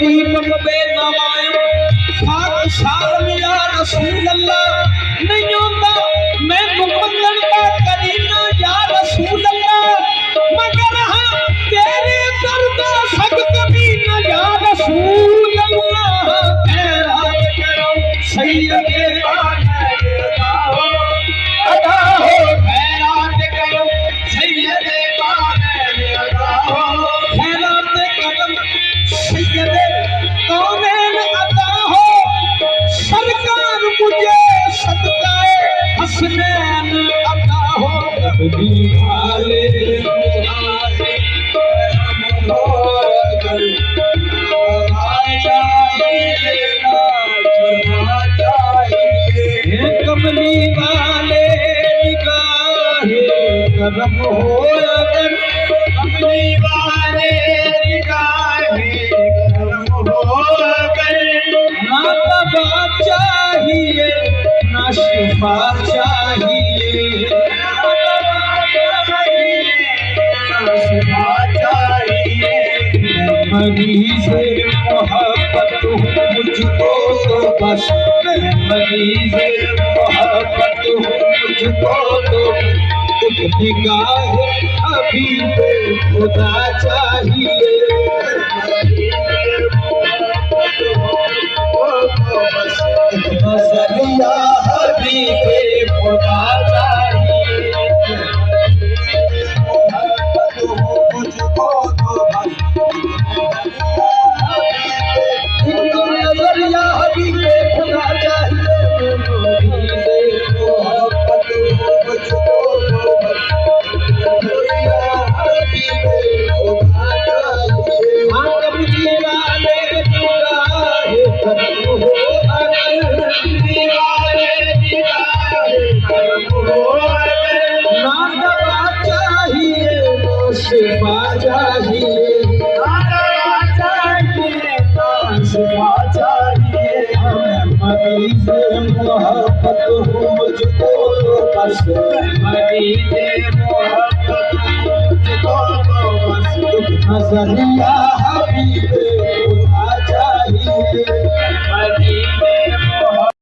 दीपक बेनवायो खाक साल मिला रसूल अल्लाह नहीं होता मैं मंगन का करीना या रसूल अल्लाह मगर हाँ तेरे दर्द सक कभी न या रसूल अल्लाह खैरात करो सैयदे अदा हो खैरात करो सैयदे अदा हो खैरात कदम सैयदे कौनैन अदा हो सरकार मुझे सदकाए हसनैन अदा हो कभी वाले कमली वाले निगाहे करम हो अगर कमली वाले निगाहे करम हो अगर ना दवा चाहिए ना शिफा चाहिए ना शिफा चाहिए मरीज़ मोहब्बत मुझको तो बस मरीज़ मोहब्बत मुझको तो एक निगाह हबीब खुदा चाहिए नजरिया हबीब खुदा चाहिए मुझको तो बस नजरिया हबीब खुदा चाहिए मोहब्बत मुझको तो बस नजरिया हबीब खुदा चाहिए हाँ कमली वाले निगाहे करम हो अगर कमली वाले निगाहे करम हो अगर ना दवा चाहिए ना शिफा चाहिए ना दवा चाहिए ना शिफा चाहिए हमें मरीज़ मोहब्बत हो मुझको तो बस मरीज़ मोहब्बत मुझको तो बस नजरिया हबीब खुदा चाहिए